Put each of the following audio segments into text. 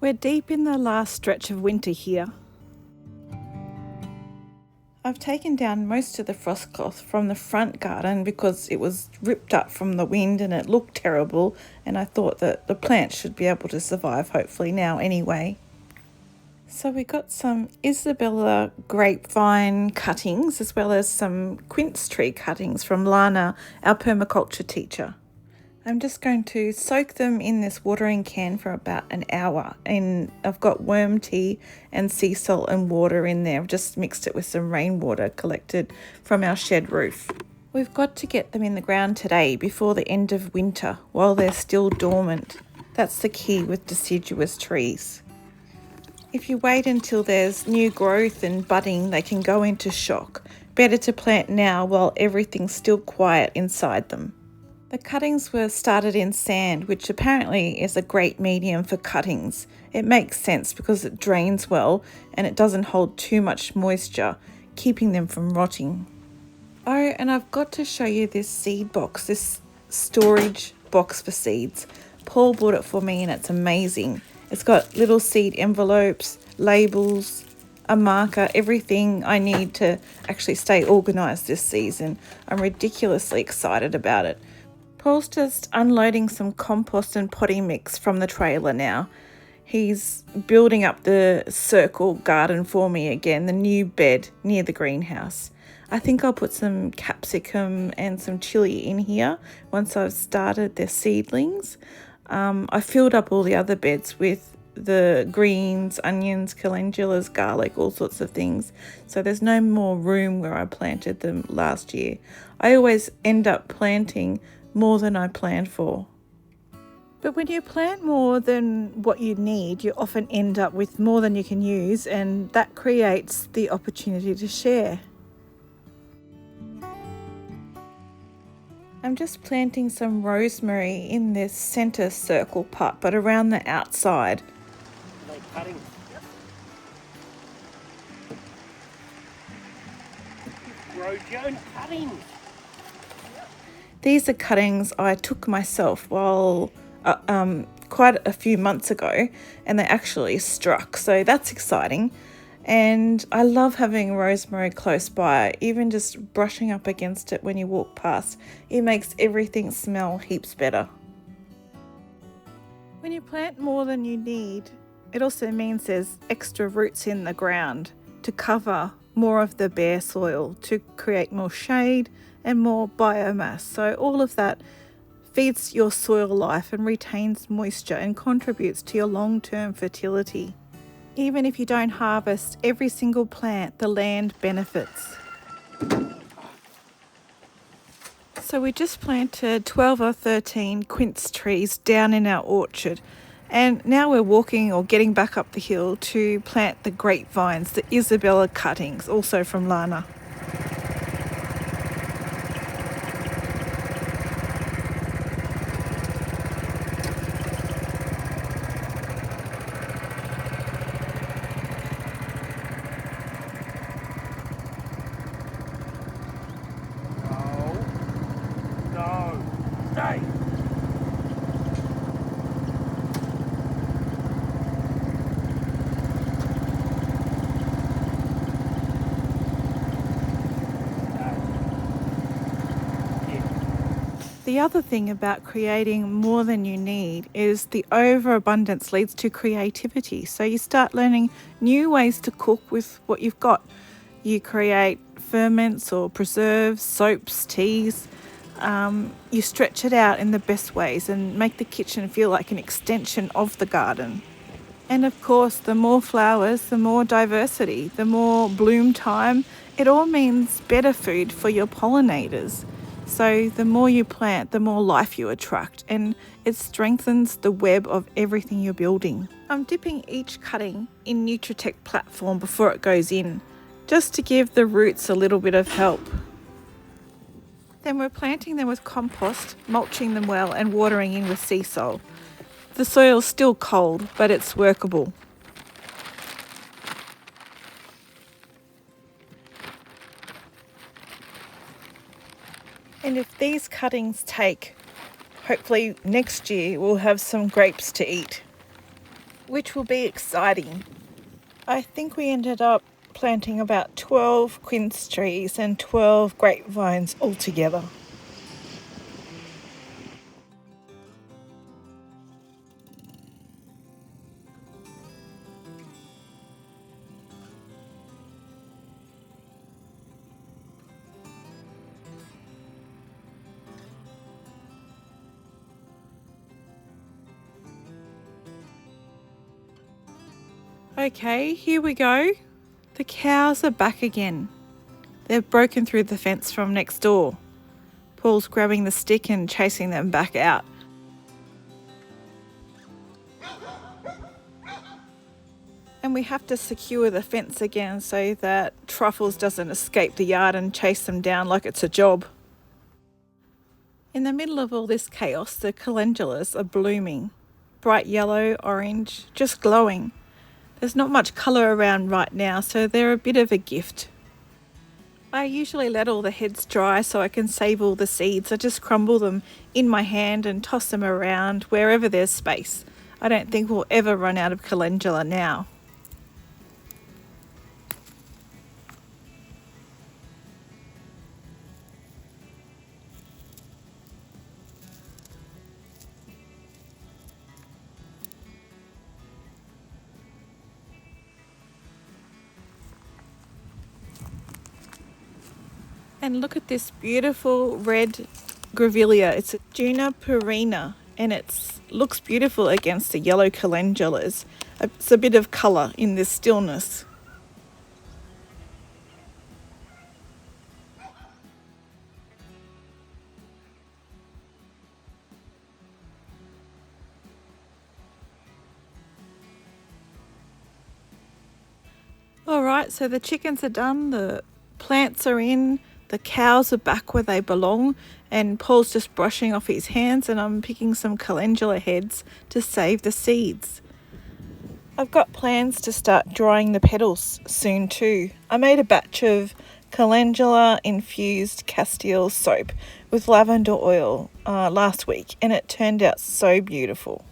We're deep in the last stretch of winter here. I've taken down most of the frost cloth from the front garden because it was ripped up from the wind and it looked terrible, and I thought that the plants should be able to survive hopefully now anyway. So we got some Isabella grapevine cuttings as well as some quince tree cuttings from Lana, our permaculture teacher. I'm just going to soak them in this watering can for about an hour, and I've got worm tea and sea salt and water in there. I've just mixed it with some rainwater collected from our shed roof. We've got to get them in the ground today before the end of winter while they're still dormant. That's the key with deciduous trees. If you wait until there's new growth and budding, they can go into shock. Better to plant now while everything's still quiet inside them. The cuttings were started in sand, which apparently is a great medium for cuttings. It makes sense because it drains well and it doesn't hold too much moisture, keeping them from rotting. Oh, and I've got to show you this seed box, this storage box for seeds. Paul bought it for me and it's amazing. It's got little seed envelopes, labels, a marker, everything I need to actually stay organised this season. I'm ridiculously excited about it. Paul's just unloading some compost and potting mix from the trailer now. He's building up the circle garden for me again, the new bed near the greenhouse. I think I'll put some capsicum and some chilli in here once I've started their seedlings. I filled up all the other beds with the greens, onions, calendulas, garlic, all sorts of things. So there's no more room where I planted them last year. I always end up planting more than I planned for. But when you plant more than what you need, you often end up with more than you can use, and that creates the opportunity to share. I'm just planting some rosemary in this centre circle pot, but around the outside. Are they cutting? Yep. Grow your own cuttings. These are cuttings I took myself quite a few months ago, and they actually struck, so that's exciting. And I love having rosemary close by, even just brushing up against it when you walk past. It makes everything smell heaps better. When you plant more than you need, it also means there's extra roots in the ground to cover more of the bare soil, to create more shade and more biomass. So all of that feeds your soil life and retains moisture and contributes to your long-term fertility. Even if you don't harvest every single plant, the land benefits. So we just planted 12 or 13 quince trees down in our orchard, and now we're walking or getting back up the hill to plant the grapevines, the Isabella cuttings, also from Lana. No. Stay. The other thing about creating more than you need is the overabundance leads to creativity. So you start learning new ways to cook with what you've got. You create ferments or preserves, soaps, teas. You stretch it out in the best ways and make the kitchen feel like an extension of the garden. And of course, the more flowers, the more diversity, the more bloom time. It all means better food for your pollinators. So the more you plant, the more life you attract, and it strengthens the web of everything you're building. I'm dipping each cutting in Nutritech platform before it goes in, just to give the roots a little bit of help. Then we're planting them with compost, mulching them well, and watering in with Seasol. The soil's still cold, but it's workable. And if these cuttings take, hopefully next year we'll have some grapes to eat. which will be exciting. I think we ended up planting about 12 quince trees and 12 grapevines altogether. Okay, here we go. The cows are back again. They've broken through the fence from next door. Paul's grabbing the stick and chasing them back out. And we have to secure the fence again so that Truffles doesn't escape the yard and chase them down like it's a job. In the middle of all this chaos, the calendulas are blooming. Bright yellow, orange, just glowing. There's not much colour around right now, so they're a bit of a gift. I usually let all the heads dry so I can save all the seeds. I just crumble them in my hand and toss them around wherever there's space. I don't think we'll ever run out of calendula now. And look at this beautiful red grevillea. It's a Juniperina and it looks beautiful against the yellow calendulas. It's a bit of colour in this stillness. Alright, so the chickens are done, the plants are in, the cows are back where they belong, and Paul's just brushing off his hands and I'm picking some calendula heads to save the seeds. I've got plans to start drying the petals soon too. I made a batch of calendula infused Castile soap with lavender oil last week and it turned out so beautiful.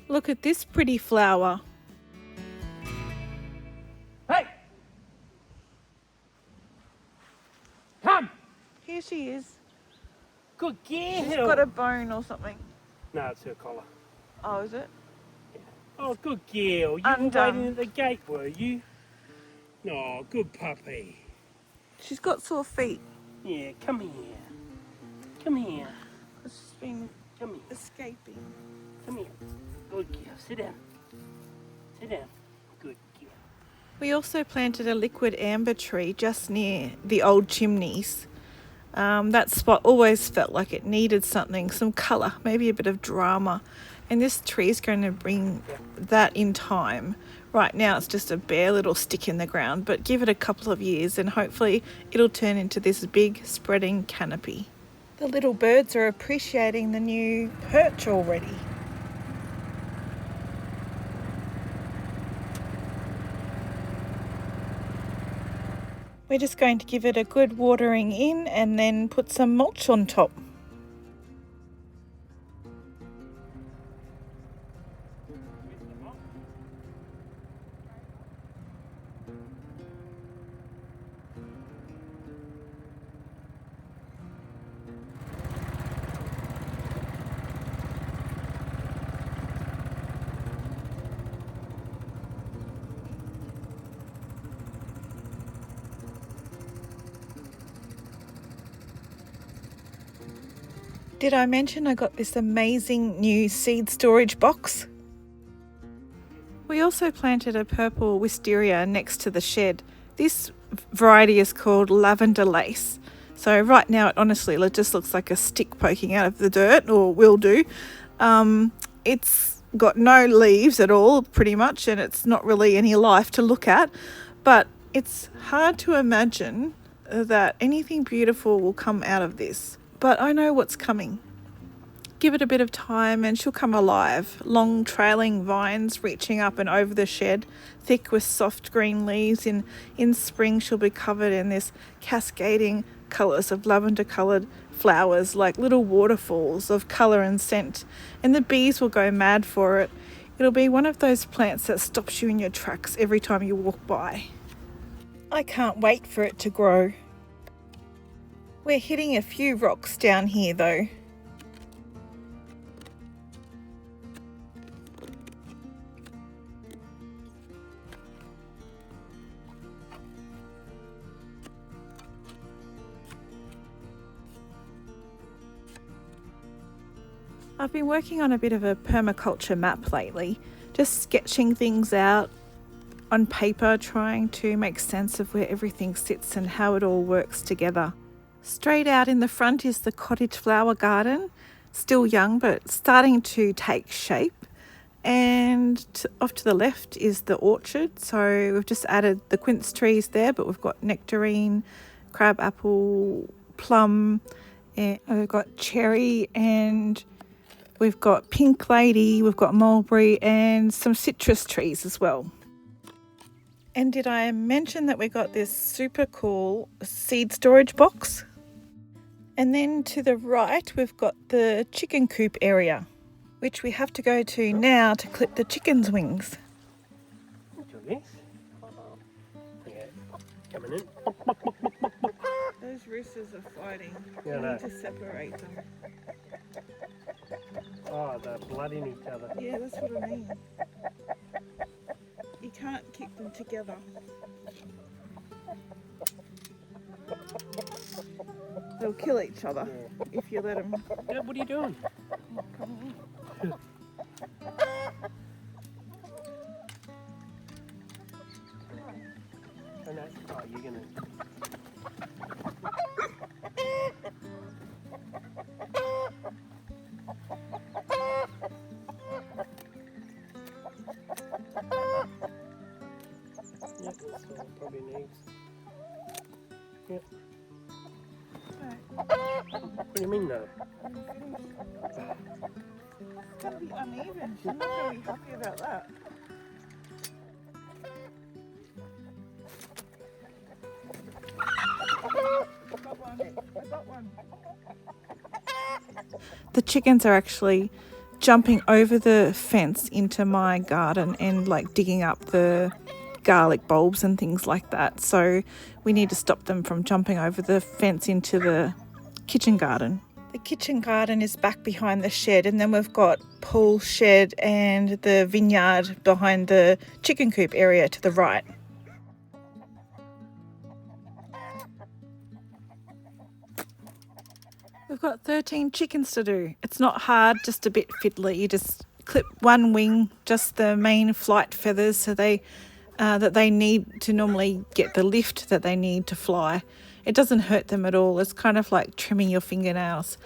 Look at this pretty flower. Hey! Come! Here she is. Good girl! She's got a bone or something. No, it's her collar. Oh, is it? Oh, good girl. You Undone. were waiting at the gate, were you? Oh, good puppy. She's got sore feet. Yeah, come here. Come here. She's been Come here. escaping. Come here. Good girl. Sit down. Sit down. Good girl. We also planted a liquid amber tree just near the old chimneys. That spot always felt like it needed something, some colour, maybe a bit of drama. And this tree is going to bring that in time. Right now it's just a bare little stick in the ground, but give it a couple of years and hopefully it'll turn into this big spreading canopy. The little birds are appreciating the new perch already. We're just going to give it a good watering in and then put some mulch on top. Did I mention I got this amazing new seed storage box? We also planted a purple wisteria next to the shed. This variety is called lavender lace. So right now it honestly just looks like a stick poking out of the dirt, or will do. It's got no leaves at all pretty much, and it's not really any life to look at, but it's hard to imagine that anything beautiful will come out of this. But I know what's coming. Give it a bit of time and she'll come alive. Long trailing vines reaching up and over the shed, thick with soft green leaves. In spring she'll be covered in this cascading colours of lavender coloured flowers like little waterfalls of colour and scent. And the bees will go mad for it. It'll be one of those plants that stops you in your tracks every time you walk by. I can't wait for it to grow. We're hitting a few rocks down here though. I've been working on a bit of a permaculture map lately, just sketching things out on paper, trying to make sense of where everything sits and how it all works together. Straight out in the front is the cottage flower garden, still young but starting to take shape. And off to the left is the orchard, so we've just added the quince trees there, but we've got nectarine, crabapple, plum, and we've got cherry, and we've got pink lady, we've got mulberry, and some citrus trees as well. And did I mention that we got this super cool seed storage box? And then to the right, we've got the chicken coop area, which we have to go to now to clip the chickens' wings. Okay, coming in. Those roosters are fighting. Yeah, We I need know. to separate them. Oh, they're blooding each other. Yeah, that's what I mean. You can't keep them together. They'll kill each other if you let them. Yeah, what are you doing? Come on. Oh, no. Oh, you're gonna. Yep, that's what it probably needs. Yep. What do you mean, no? It's going to be uneven. I'm not really happy about that. I got one. The chickens are actually jumping over the fence into my garden and like digging up the garlic bulbs and things like that. So we need to stop them from jumping over the fence into the kitchen garden. The kitchen garden is back behind the shed, and then we've got Paul's shed and the vineyard behind the chicken coop area to the right. We've got 13 chickens to do. It's not hard, just a bit fiddly. You just clip one wing, just the main flight feathers, so that they need to normally get the lift that they need to fly. It doesn't hurt them at all. It's kind of like trimming your fingernails.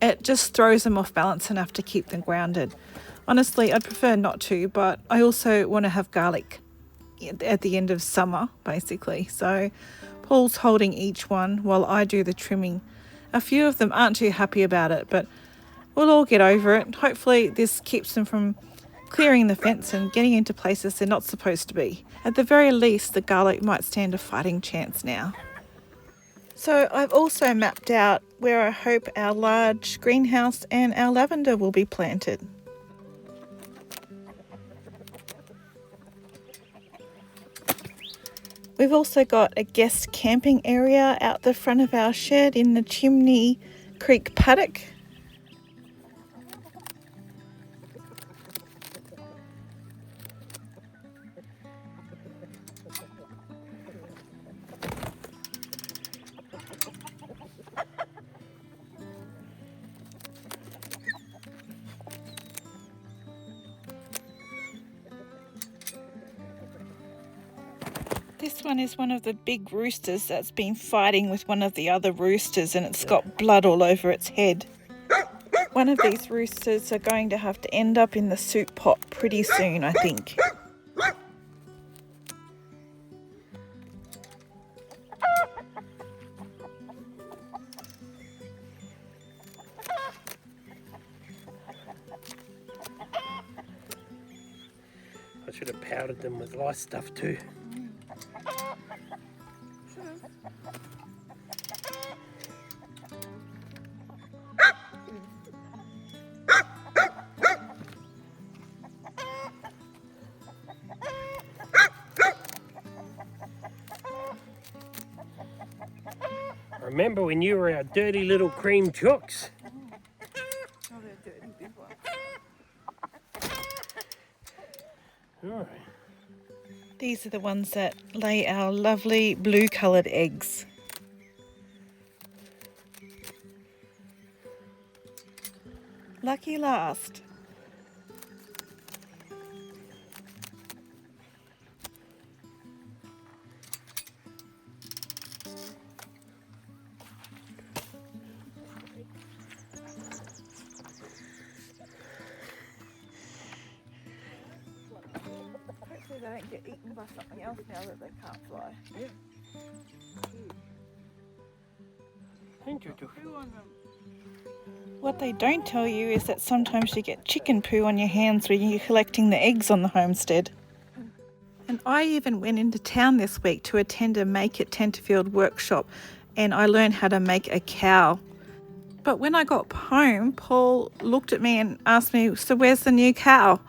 It just throws them off balance enough to keep them grounded. Honestly, I'd prefer not to, but I also want to have garlic at the end of summer, basically. So Paul's holding each one while I do the trimming. A few of them aren't too happy about it, but we'll all get over it. Hopefully this keeps them from clearing the fence and getting into places they're not supposed to be. At the very least, the garlic might stand a fighting chance now. So I've also mapped out where I hope our large greenhouse and our lavender will be planted. We've also got a guest camping area out the front of our shed in the Chimney Creek paddock. This one is one of the big roosters that's been fighting with one of the other roosters, and it's got blood all over its head. One of these roosters are going to have to end up in the soup pot pretty soon, I think. I should have powdered them with lice stuff too. Remember when you were our dirty little cream chooks? Oh, they're dirty big ones. Alright. These are the ones that lay our lovely blue coloured eggs. Lucky last. Hopefully they don't get eaten by something else now that they can't fly. Poo on them. What they don't tell you is that sometimes you get chicken poo on your hands when you're collecting the eggs on the homestead. And I even went into town this week to attend a Make at Tenterfield workshop, and I learned how to make a cowl. But when I got home, Paul looked at me and asked me, "So where's the new cow?"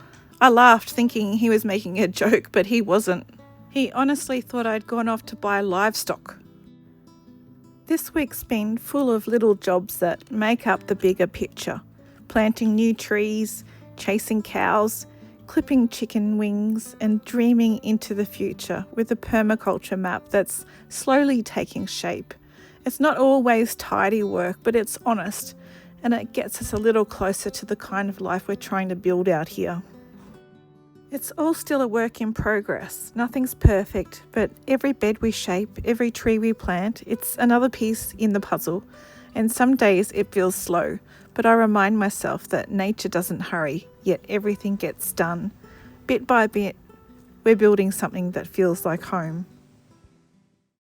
I laughed thinking he was making a joke, but he wasn't. He honestly thought I'd gone off to buy livestock. This week's been full of little jobs that make up the bigger picture. Planting new trees, chasing cows, clipping chicken wings, and dreaming into the future with a permaculture map that's slowly taking shape. It's not always tidy work, but it's honest, and it gets us a little closer to the kind of life we're trying to build out here. It's all still a work in progress. Nothing's perfect, but every bed we shape, every tree we plant, it's another piece in the puzzle. And some days it feels slow, but I remind myself that nature doesn't hurry, yet everything gets done. Bit by bit, we're building something that feels like home.